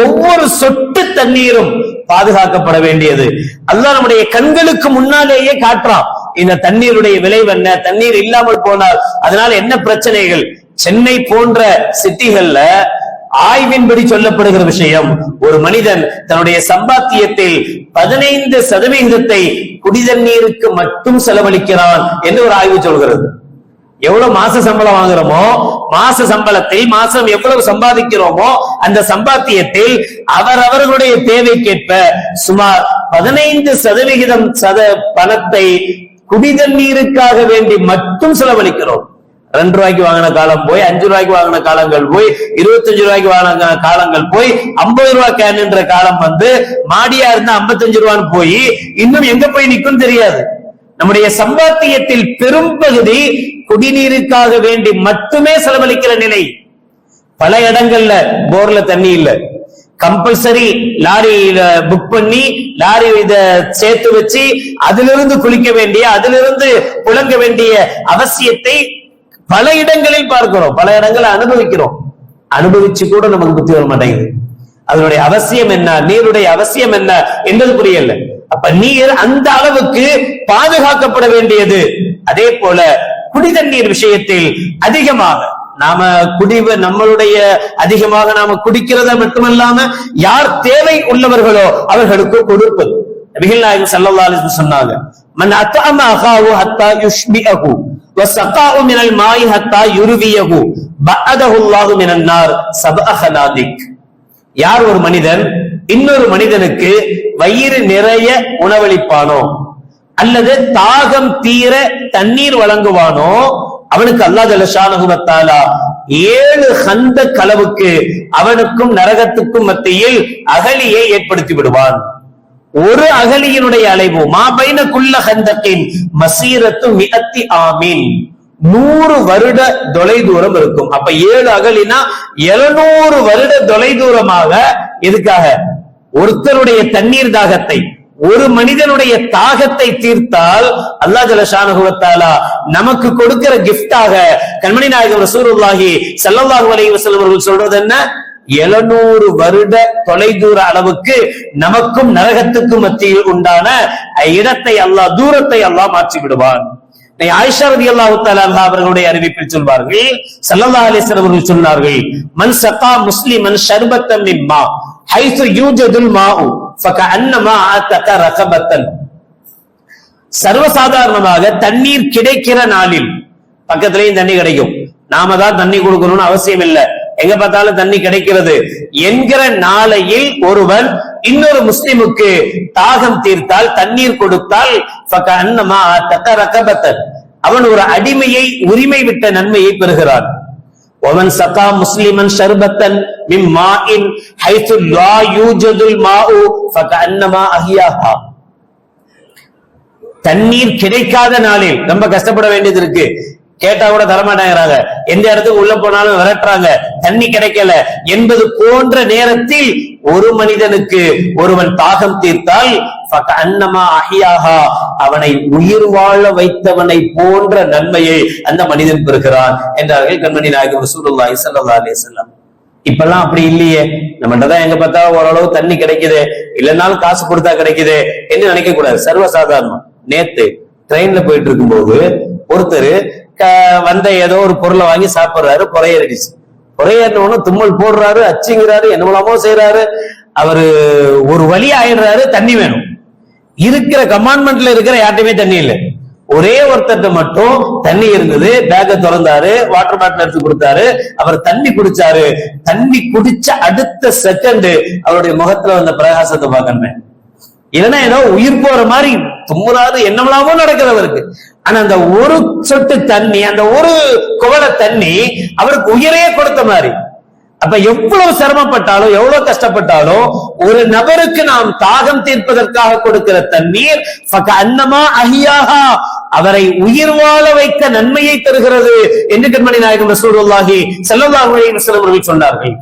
ஒவ்வொரு சொட்டு தண்ணீரும் பாதுகாக்கப்பட வேண்டியது. அல்லாஹ் நம்முடைய கண்களுக்கு முன்னாலேயே காட்டுறான் இந்த தண்ணீருடைய விளைவு என்ன, தண்ணீர் இல்லாமல் போனால் அதனால என்ன பிரச்சனைகள். சென்னை போன்ற சிட்டிகள்ல ஆய்வின்படி சொல்லப்படுகிற விஷயம், ஒரு மனிதன் தன்னுடைய சம்பாத்தியத்தில் 15% குடிதண்ணீருக்கு மட்டும் செலவழிக்கிறான் என்று ஒரு ஆய்வு சொல்கிறது. எவ்வளவு மாச சம்பளம் வாங்குறோமோ, மாச சம்பளத்தில் மாசம் எவ்வளவு சம்பாதிக்கிறோமோ அந்த சம்பாத்தியத்தில் அவரவர்களுடைய தேவைக்கேற்ப சுமார் 15% பணத்தை குடிதண்ணீருக்காக வேண்டி மட்டும் செலவழிக்கிறோம். 2 ரூபாய்க்கு வாங்கின காலம் போய் 5 ரூபாய்க்கு வாங்கின காலங்கள் போய் 25 ரூபாய்க்கு வாங்கின காலங்கள் போய் 50 ரூபாய் கேன் என்ற காலம் வந்து மாடியா இருந்தா 55 ரூபான்னு போய் இன்னும் எங்க போய் நிக்கும் தெரியாது. நம்முடைய சம்பாத்தியத்தில் பெரும்பகுதி குடிநீருக்காக வேண்டி மட்டுமே செலவழிக்கிற நிலை. பல இடங்கள்ல போர்ல தண்ணி இல்ல, கம்பல்சரி லாரி புக் பண்ணி லாரி இத சேர்த்து வச்சு அதிலிருந்து குளிக்க வேண்டிய, அதிலிருந்து புழங்க வேண்டிய அவசியத்தை பல இடங்களில் பார்க்கிறோம், பல இடங்களை அனுபவிக்கிறோம். அனுபவிச்சு கூட நமக்கு புத்தி வர மாட்டேங்குது. அதனுடைய அவசியம் என்ன, நீருடைய அவசியம் என்ன என்பது புரியல. அப்ப நீர் அந்த அளவுக்கு பாதுகாக்கப்பட வேண்டியது. அதே போல குடிதண்ணீர் விஷயத்தில் அதிகமாக நாம நம்மளுடைய அதிகமாக நாம குடிக்கிறத மட்டுமல்லாம யார் தேவை உள்ளவர்களோ அவர்களுக்கு கொடுப்பது. நபிகள் நாயகம் ஸல்லல்லாஹு அலைஹி வஸல்லம் சொன்னாங்க, மன் அத்தஅம அஹாஹு ஹத்தா யுஷ்பிஹு வஸகாஉ மினல் மாஇ ஹத்தா யுர்வியஹு பஅதஹு அல்லாஹு மினன் நார் சபஅ ஹனாதிக். யார் ஒரு மனிதன் இன்னொரு மனிதனுக்கு வயிறு நிறைய உணவளிப்பானோ அல்லது தாகம் தீர தண்ணீர் வழங்குவானோ அவனுக்கு அல்லாஹ் ஜல்லஷானஹு வ தஆலா 7 ஹந்தக் அளவுக்கு அவனுக்கும் நரகத்துக்கும் மத்தியில் அகலியை ஏற்படுத்தி விடுவான். ஒரு அகலியினுடைய அளவு மாபைன குல்ல ஹந்தக்கின் மசீரத்து மிஅத்தி ஆமீன், 100 வருட தொலை தூரம் இருக்கும். அப்ப 7 அகலினா 700 வருட தொலை தூரமாக. எதுக்காக? ஒருத்தருடைய தண்ணீர் தாகத்தை, ஒரு மனிதனுடைய தாகத்தை தீர்த்தால் அல்லாஹ் ஜல்லஷானஹு வ தஆலா நமக்கு கொடுக்கிற கிஃப்டாக கண்மணி நாயகம் ரசூலுல்லாஹி ஸல்லல்லாஹு அலைஹி வஸல்லம் அவர்கள் சொல்றது என்ன? 700 வருட தொலைதூர அளவுக்கு நமக்கும் நரகத்துக்கும் மத்தியில் உண்டான இடத்தை அல்லாஹ், தூரத்தை அல்லாஹ் மாற்றி விடுவான். ஆயிஷா ரலியல்லாஹு தஆலா அன்ஹா அவர்களுடைய அறிவிப்பில் சொல்வார்கள், ஸல்லல்லாஹு அலைஹி வஸல்லம் அவர்கள் சொன்னார்கள், மன் ஸகா முஸ்லிமன் ஷர்பத்தன் மின் மா ஹைது யூஜதுல் மாஉ ஃபகஅன்னமா அத்தக ரகபத்தன். சர்வசாதாரணமாக தண்ணீர் கிடைக்கிற நாளில், பக்கத்திலேயும் தண்ணி கிடைக்கும், நாம தான் தண்ணி கொடுக்கணும்னு அவசியம் இல்லை, எங்க பார்த்தாலும் தண்ணி கிடைக்கிறது என்கிற நாளையில் ஒருவன் இன்னொரு முஸ்லிமுக்கு தாகம் தீர்த்தால், தண்ணீர் கொடுத்தால், ஃபகஅன்னமா அத்தக ரகபத்தன், அவன் ஒரு அடிமையை உரிமை விட்ட நன்மையை பெறுகிறான். ومن سقى مسلما شربة من ماء حيث لا يوجد الماء فكأنما أحياها. தண்ணீர் கிடைக்காத நாளில் ரொம்ப கஷ்டப்பட வேண்டியது இருக்கு, கேட்டா கூட தரமாட்டேங்கிறாங்க, எந்த இடத்துக்கு உள்ள போனாலும் விரட்டுறாங்க, தண்ணி கிடைக்கல என்பது போன்ற நேரத்தில் ஒரு மனிதனுக்கு ஒருவன் தாகம் தீர்த்தால் ஃபகஅன்னமா அஹ்யாஹா, அவனை உயிர் வாழ வைத்தவனை போன்ற நன்மையை அந்த மனிதன் பெறுகிறான் என்றார்கள் கண்மணி நாயகம் ரசூலுல்லாஹி ஸல்லல்லாஹு அலைஹி வஸல்லம். இப்பெல்லாம் அப்படி இல்லையே, நம்மகிட்ட தான் எங்க பார்த்தா ஓரளவு தண்ணி கிடைக்குது, இல்லைன்னாலும் காசு கொடுத்தா கிடைக்குது என்று நினைக்க கூடாது. சர்வசாதாரணம். நேத்து ட்ரெயின்ல போயிட்டு இருக்கும்போது ஒருத்தர் வந்த ஏதோ ஒரு பொருளை வாங்கி சாப்பிடுறாரு, புறையடிச்சு, புறையேறணும் தும்மல் போடுறாரு, அச்சுங்கிறாரு, என்னமோ செய்யறாரு, அவரு ஒரு வழி ஆயிடுறாரு. தண்ணி வேணும். இருக்கிற கமாண்ட்மெண்ட்ல இருக்கிற யார்ட்டையுமே தண்ணி இல்லை, ஒரே ஒருத்தர் மட்டும் தண்ணி இருந்தது. பேக்க திறந்தாரு, வாட்டர் பாட்டில் எடுத்து கொடுத்தாரு, அவர் தண்ணி குடிச்சாரு. தண்ணி குடிச்ச அடுத்த செகண்ட் அவருடைய முகத்துல வந்த பிரகாசத்தை பார்க்கணும். இல்லைன்னா ஏதோ உயிர் போற மாதிரி தும்முறாரு, என்னமோ நடக்கிறவருக்கு. ஆனா அந்த ஒரு சொட்டு தண்ணி, அந்த ஒரு குவளை தண்ணி அவருக்கு உயிரையே கொடுத்த மாதிரி. அப்ப எவ்வளவு சிரமப்பட்டாலும் எவ்வளவு கஷ்டப்பட்டாலும் ஒரு நபருக்கு நாம் தாகம் தீர்ப்பதற்காக கொடுக்கிற தண்ணீர் ஃபகஅன்னமா அஹ்யாஹா, அவரை உயிர் வாழ வைக்க நன்மையை தருகிறது என்று கண்மணி நாயகம் ரசூலுல்லாஹி ஸல்லல்லாஹு அலைஹி வஸல்லம் அவர்கள் சொன்னார்கள்.